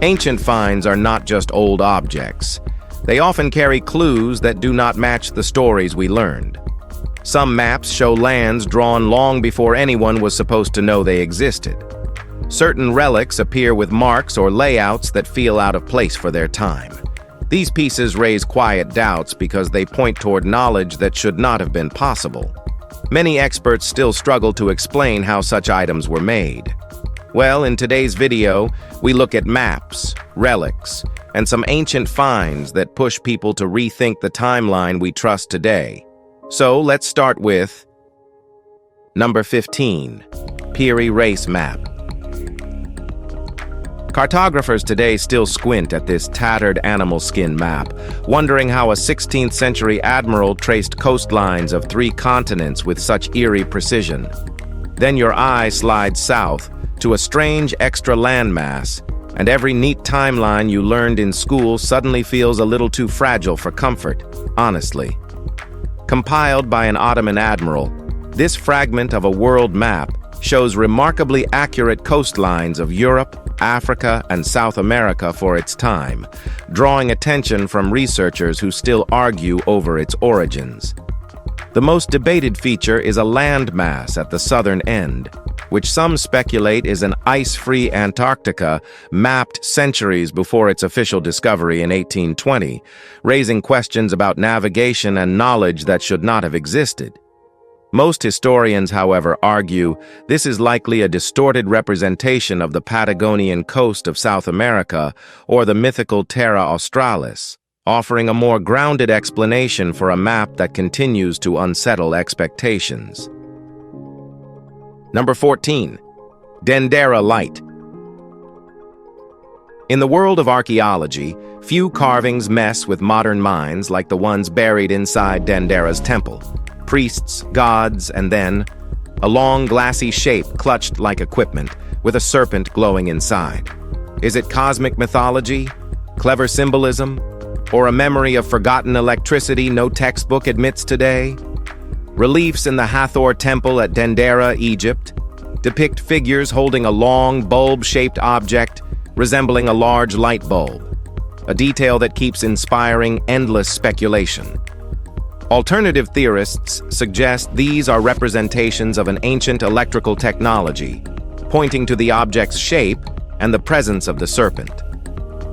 Ancient finds are not just old objects. They often carry clues that do not match the stories we learned. Some maps show lands drawn long before anyone was supposed to know they existed. Certain relics appear with marks or layouts that feel out of place for their time. These pieces raise quiet doubts because they point toward knowledge that should not have been possible. Many experts still struggle to explain how such items were made. Well, in today's video, we look at maps, relics, and some ancient finds that push people to rethink the timeline we trust today. So let's start with number 15, Piri Reis Map. Cartographers today still squint at this tattered animal skin map, wondering how a 16th century admiral traced coastlines of 3 continents with such eerie precision. Then your eye slides south to a strange extra landmass, and every neat timeline you learned in school suddenly feels a little too fragile for comfort, honestly. Compiled by an Ottoman admiral, this fragment of a world map shows remarkably accurate coastlines of Europe, Africa, and South America for its time, drawing attention from researchers who still argue over its origins. The most debated feature is a landmass at the southern end, which some speculate is an ice-free Antarctica mapped centuries before its official discovery in 1820, raising questions about navigation and knowledge that should not have existed. Most historians, however, argue this is likely a distorted representation of the Patagonian coast of South America or the mythical Terra Australis, offering a more grounded explanation for a map that continues to unsettle expectations. Number 14, Dendera Light. In the world of archaeology, few carvings mess with modern minds like the ones buried inside Dendera's temple. Priests, gods, and then a long glassy shape clutched like equipment with a serpent glowing inside. Is it cosmic mythology, clever symbolism, or a memory of forgotten electricity no textbook admits today? Reliefs in the Hathor Temple at Dendera, Egypt, depict figures holding a long, bulb-shaped object resembling a large light bulb, a detail that keeps inspiring endless speculation. Alternative theorists suggest these are representations of an ancient electrical technology, pointing to the object's shape and the presence of the serpent.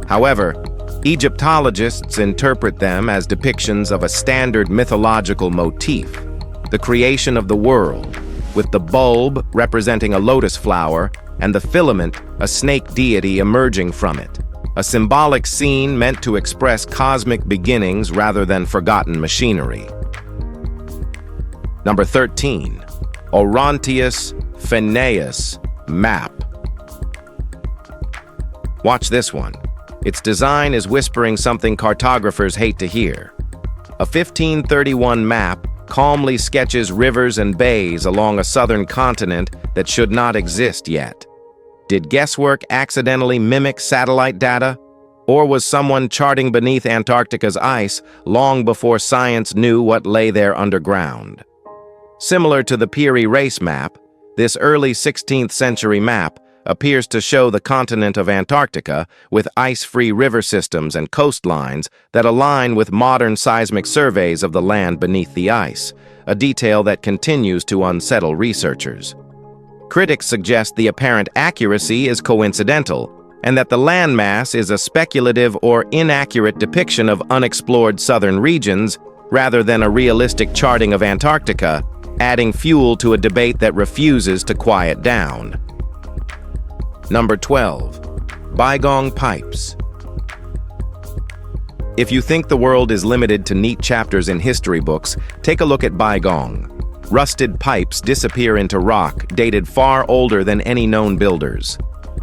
However, Egyptologists interpret them as depictions of a standard mythological motif, the creation of the world, with the bulb representing a lotus flower and the filament a snake deity emerging from it, a symbolic scene meant to express cosmic beginnings rather than forgotten machinery. Number 13, Orontius Phineus Map. Watch this one. Its design is whispering something cartographers hate to hear. A 1531 map calmly sketches rivers and bays along a southern continent that should not exist yet. Did guesswork accidentally mimic satellite data? Or was someone charting beneath Antarctica's ice long before science knew what lay there underground? Similar to the Piri Reis map, this early 16th century map appears to show the continent of Antarctica with ice-free river systems and coastlines that align with modern seismic surveys of the land beneath the ice, a detail that continues to unsettle researchers. Critics suggest the apparent accuracy is coincidental, and that the landmass is a speculative or inaccurate depiction of unexplored southern regions rather than a realistic charting of Antarctica, adding fuel to a debate that refuses to quiet down. Number 12, Baigong Pipes. If you think the world is limited to neat chapters in history books, take a look at Baigong. Rusted pipes disappear into rock, dated far older than any known builders.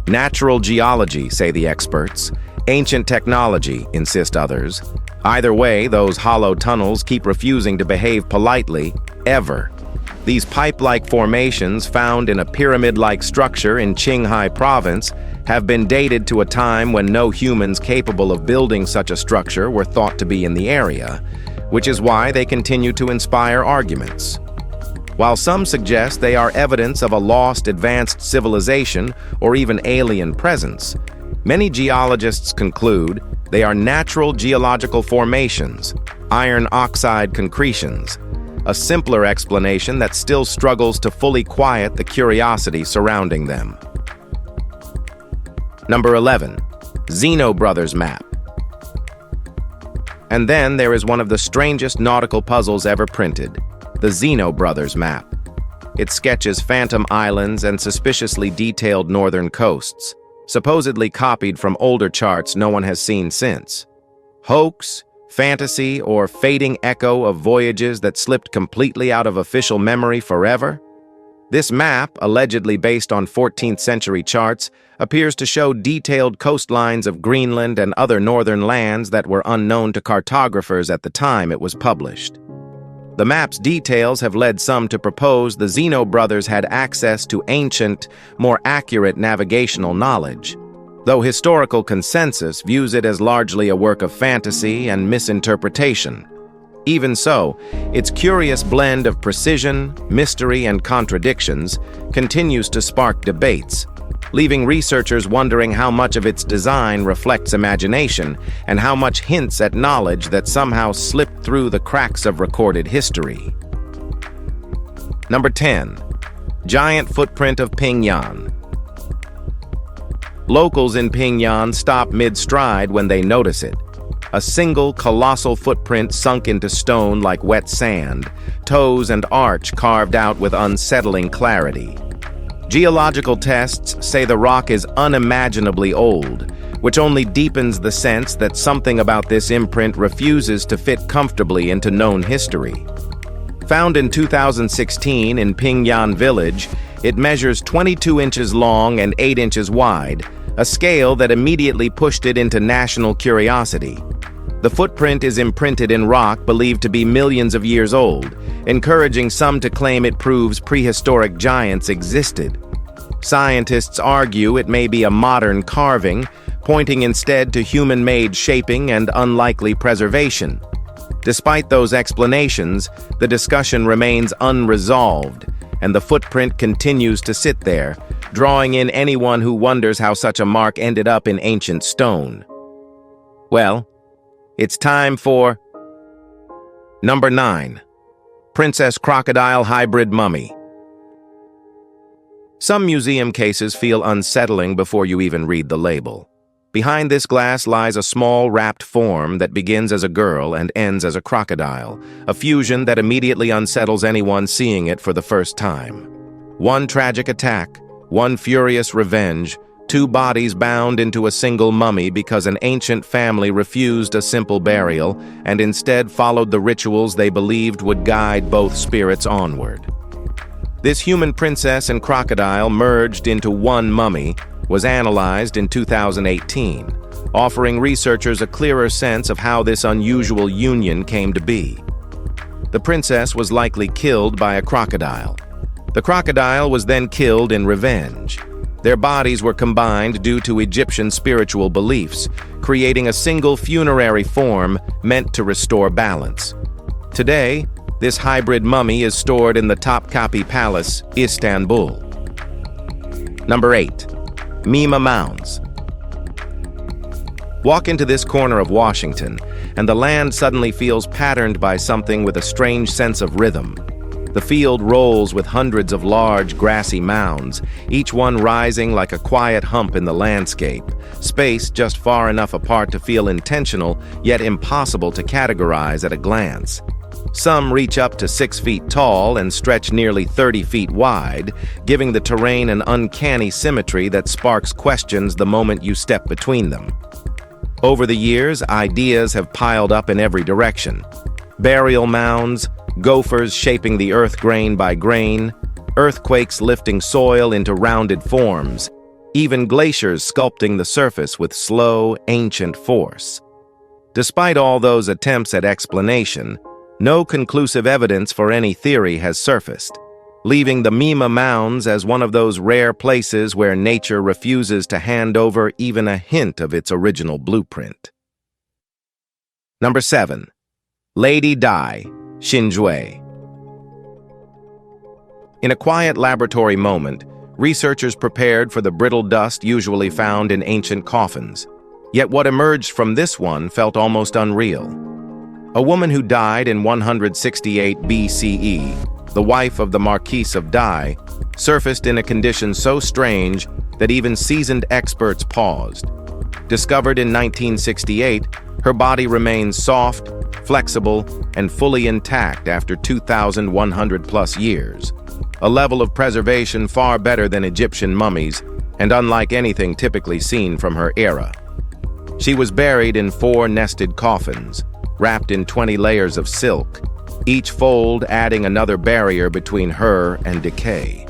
Natural geology, say the experts. Ancient technology, insist others. Either way, those hollow tunnels keep refusing to behave politely, ever. These pipe-like formations, found in a pyramid-like structure in Qinghai province, have been dated to a time when no humans capable of building such a structure were thought to be in the area, which is why they continue to inspire arguments. While some suggest they are evidence of a lost advanced civilization or even alien presence, Many geologists conclude they are natural geological formations, iron oxide concretions, a simpler explanation that still struggles to fully quiet the curiosity surrounding them. Number 11. Zeno Brothers Map. And then there is one of the strangest nautical puzzles ever printed, the Zeno Brothers Map. It sketches phantom islands and suspiciously detailed northern coasts, supposedly copied from older charts no one has seen since. Hoax, fantasy, or fading echo of voyages that slipped completely out of official memory forever? This map, allegedly based on 14th century charts, appears to show detailed coastlines of Greenland and other northern lands that were unknown to cartographers at the time it was published. The map's details have led some to propose the Zeno brothers had access to ancient, more accurate navigational knowledge, though historical consensus views it as largely a work of fantasy and misinterpretation. Even so, its curious blend of precision, mystery, and contradictions continues to spark debates, leaving researchers wondering how much of its design reflects imagination and how much hints at knowledge that somehow slipped through the cracks of recorded history. Number 10. Giant Footprint of Pingyan. Locals in Pingyan stop mid-stride when they notice it. A single colossal footprint sunk into stone like wet sand, toes and arch carved out with unsettling clarity. Geological tests say the rock is unimaginably old, which only deepens the sense that something about this imprint refuses to fit comfortably into known history. Found in 2016 in Pingyan Village, it measures 22 inches long and 8 inches wide, a scale that immediately pushed it into national curiosity. The footprint is imprinted in rock believed to be millions of years old, encouraging some to claim it proves prehistoric giants existed. Scientists argue it may be a modern carving, pointing instead to human-made shaping and unlikely preservation. Despite those explanations, the discussion remains unresolved, and the footprint continues to sit there, drawing in anyone who wonders how such a mark ended up in ancient stone. Well, it's time for Number 9. Princess Crocodile Hybrid Mummy. Some museum cases feel unsettling before you even read the label. Behind this glass lies a small wrapped form that begins as a girl and ends as a crocodile, a fusion that immediately unsettles anyone seeing it for the first time. One tragic attack, one furious revenge, two bodies bound into a single mummy because an ancient family refused a simple burial and instead followed the rituals they believed would guide both spirits onward. This human princess and crocodile merged into one mummy was analyzed in 2018, offering researchers a clearer sense of how this unusual union came to be. The princess was likely killed by a crocodile. The crocodile was then killed in revenge. Their bodies were combined due to Egyptian spiritual beliefs, creating a single funerary form meant to restore balance. Today, this hybrid mummy is stored in the Topkapi Palace, Istanbul. Number 8. Mima Mounds. Walk into this corner of Washington, and the land suddenly feels patterned by something with a strange sense of rhythm. The field rolls with hundreds of large, grassy mounds, each one rising like a quiet hump in the landscape, spaced just far enough apart to feel intentional, yet impossible to categorize at a glance. Some reach up to 6 feet tall and stretch nearly 30 feet wide, giving the terrain an uncanny symmetry that sparks questions the moment you step between them. Over the years, ideas have piled up in every direction. Burial mounds, gophers shaping the earth grain by grain, earthquakes lifting soil into rounded forms, even glaciers sculpting the surface with slow, ancient force. Despite all those attempts at explanation, no conclusive evidence for any theory has surfaced, leaving the Mima Mounds as one of those rare places where nature refuses to hand over even a hint of its original blueprint. Number 7. Lady Dai, Shinjue. In a quiet laboratory moment, Researchers prepared for the brittle dust usually found in ancient coffins. Yet what emerged from this one felt almost unreal. A woman who died in 168 BCE, the wife of the Marquis of Dai, surfaced in a condition so strange that even seasoned experts paused. Discovered in 1968, her body remains soft, flexible, and fully intact after 2,100+ years. A level of preservation far better than Egyptian mummies, and unlike anything typically seen from her era. She was buried in 4 nested coffins, wrapped in 20 layers of silk, each fold adding another barrier between her and decay.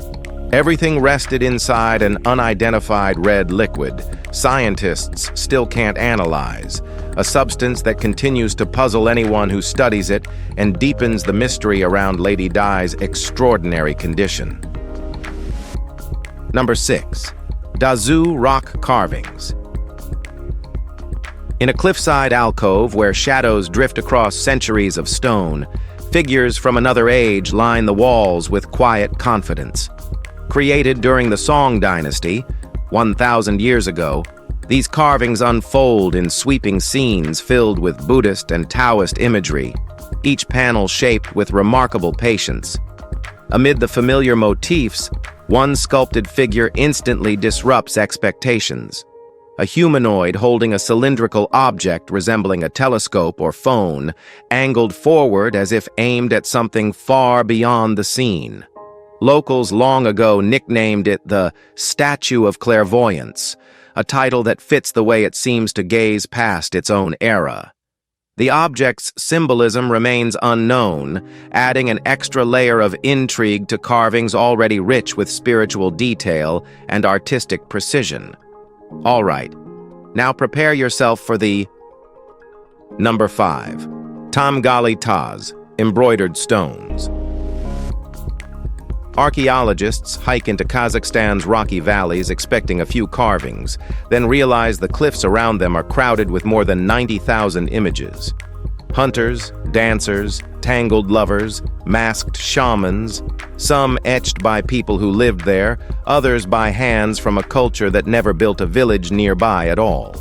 Everything rested inside an unidentified red liquid scientists still can't analyze, a substance that continues to puzzle anyone who studies it and deepens the mystery around Lady Di's extraordinary condition. Number 6. Dazoo Rock Carvings. In a cliffside alcove where shadows drift across centuries of stone, figures from another age line the walls with quiet confidence. Created during the Song Dynasty, 1,000 years ago, these carvings unfold in sweeping scenes filled with Buddhist and Taoist imagery, each panel shaped with remarkable patience. Amid the familiar motifs, one sculpted figure instantly disrupts expectations. A humanoid holding a cylindrical object resembling a telescope or phone, angled forward as if aimed at something far beyond the scene. Locals long ago nicknamed it the Statue of Clairvoyance, a title that fits the way it seems to gaze past its own era. The object's symbolism remains unknown, adding an extra layer of intrigue to carvings already rich with spiritual detail and artistic precision. All right, now prepare yourself for the Number 5. Tamgali Taz, Embroidered Stones. Archaeologists hike into Kazakhstan's rocky valleys expecting a few carvings, then realize the cliffs around them are crowded with more than 90,000 images. Hunters, dancers, tangled lovers, masked shamans, some etched by people who lived there, others by hands from a culture that never built a village nearby at all.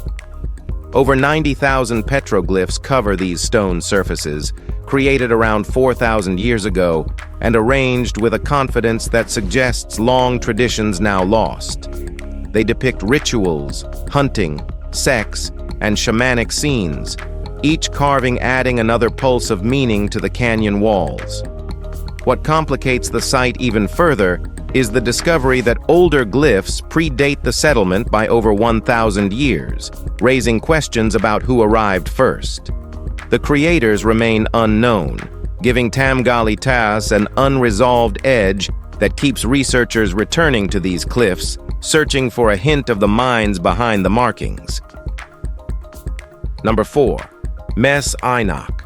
Over 90,000 petroglyphs cover these stone surfaces, created around 4,000 years ago, and arranged with a confidence that suggests long traditions now lost. They depict rituals, hunting, sex, and shamanic scenes, each carving adding another pulse of meaning to the canyon walls. What complicates the site even further is the discovery that older glyphs predate the settlement by over 1,000 years, raising questions about who arrived first. The creators remain unknown, giving Tamgali Taz an unresolved edge that keeps researchers returning to these cliffs, searching for a hint of the minds behind the markings. Number 4. Mes Aynak.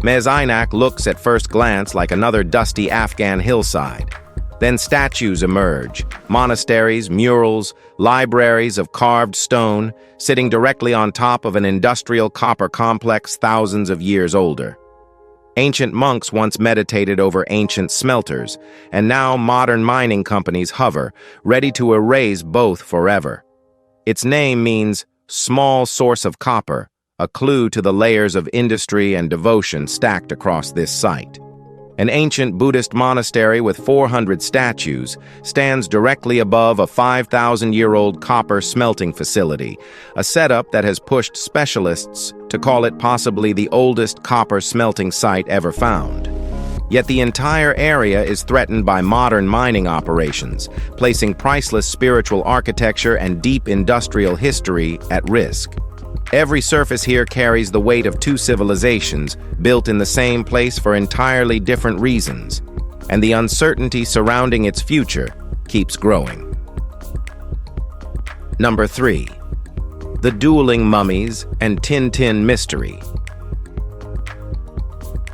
Mes Aynak looks at first glance like another dusty Afghan hillside. Then statues emerge, monasteries, murals, libraries of carved stone, sitting directly on top of an industrial copper complex thousands of years older. Ancient monks once meditated over ancient smelters, and now modern mining companies hover, ready to erase both forever. Its name means small source of copper, a clue to the layers of industry and devotion stacked across this site. An ancient Buddhist monastery with 400 statues stands directly above a 5,000-year-old copper smelting facility, a setup that has pushed specialists to call it possibly the oldest copper smelting site ever found. Yet the entire area is threatened by modern mining operations, placing priceless spiritual architecture and deep industrial history at risk. Every surface here carries the weight of 2 civilizations, built in the same place for entirely different reasons, and the uncertainty surrounding its future keeps growing. Number 3. The Dueling Mummies and Tintin Mystery.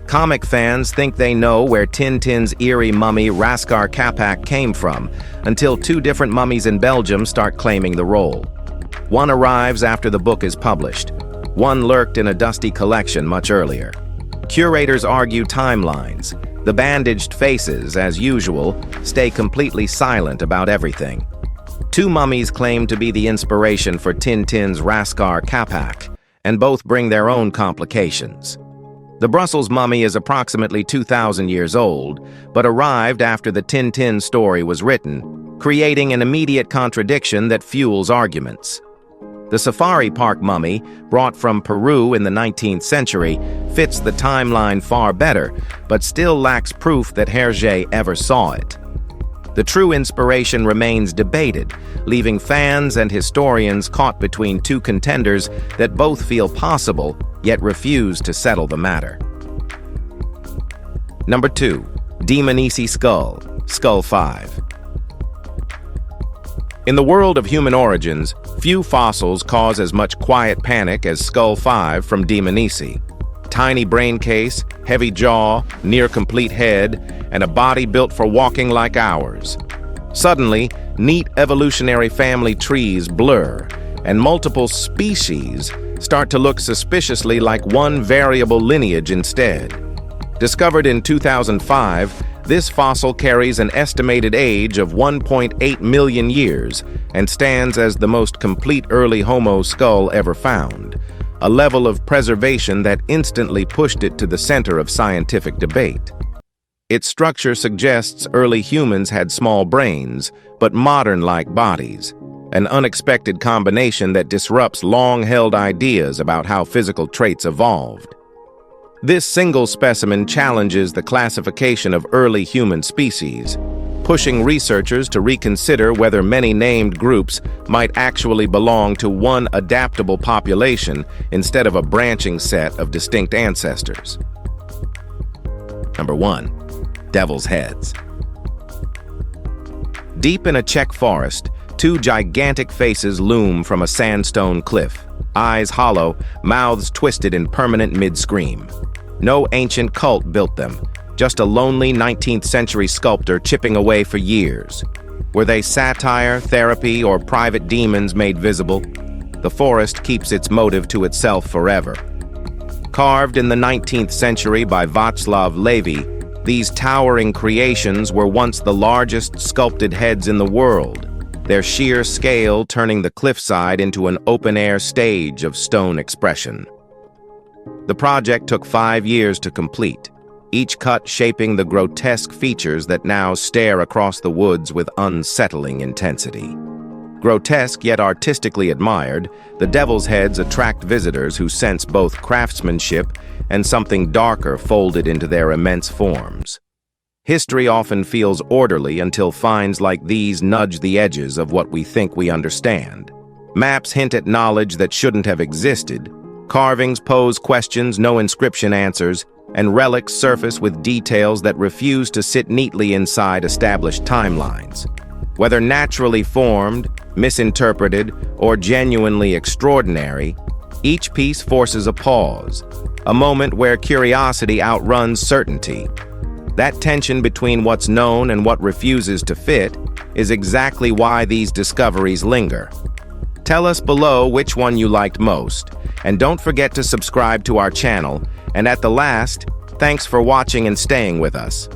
Comic fans think they know where Tintin's eerie mummy Raskar Kapak came from, until 2 different mummies in Belgium start claiming the role. One arrives after the book is published. One lurked in a dusty collection much earlier. Curators argue timelines. The bandaged faces, as usual, stay completely silent about everything. Two mummies claim to be the inspiration for Tintin's Raskar Kapak, and both bring their own complications. The Brussels mummy is approximately 2,000 years old, but arrived after the Tintin story was written, creating an immediate contradiction that fuels arguments. The Safari Park mummy, brought from Peru in the 19th century, fits the timeline far better, but still lacks proof that Hergé ever saw it. The true inspiration remains debated, leaving fans and historians caught between two contenders that both feel possible, yet refuse to settle the matter. Number 2. Dmanisi Skull, Skull 5. In the world of human origins, few fossils cause as much quiet panic as Skull 5 from Dmanisi. Tiny brain case, heavy jaw, near-complete head, and a body built for walking like ours. Suddenly, neat evolutionary family trees blur, and multiple species start to look suspiciously like one variable lineage instead. Discovered in 2005, this fossil carries an estimated age of 1.8 million years and stands as the most complete early Homo skull ever found, a level of preservation that instantly pushed it to the center of scientific debate. Its structure suggests early humans had small brains, but modern-like bodies, an unexpected combination that disrupts long-held ideas about how physical traits evolved. This single specimen challenges the classification of early human species, pushing researchers to reconsider whether many named groups might actually belong to one adaptable population instead of a branching set of distinct ancestors. Number 1. Devil's Heads. Deep in a Czech forest, two gigantic faces loom from a sandstone cliff, eyes hollow, mouths twisted in permanent mid-scream. No ancient cult built them, just a lonely 19th century sculptor chipping away for years. Were they satire, therapy, or private demons made visible? The forest keeps its motive to itself forever. Carved in the 19th century by Václav Levy, these towering creations were once the largest sculpted heads in the world, their sheer scale turning the cliffside into an open-air stage of stone expression. The project took 5 years to complete, each cut shaping the grotesque features that now stare across the woods with unsettling intensity. Grotesque yet artistically admired, the devil's heads attract visitors who sense both craftsmanship and something darker folded into their immense forms. History often feels orderly until finds like these nudge the edges of what we think we understand. Maps hint at knowledge that shouldn't have existed, carvings pose questions no inscription answers, and relics surface with details that refuse to sit neatly inside established timelines. Whether naturally formed, misinterpreted, or genuinely extraordinary, each piece forces a pause, a moment where curiosity outruns certainty. That tension between what's known and what refuses to fit is exactly why these discoveries linger. Tell us below which one you liked most, and don't forget to subscribe to our channel. And at the last, thanks for watching and staying with us.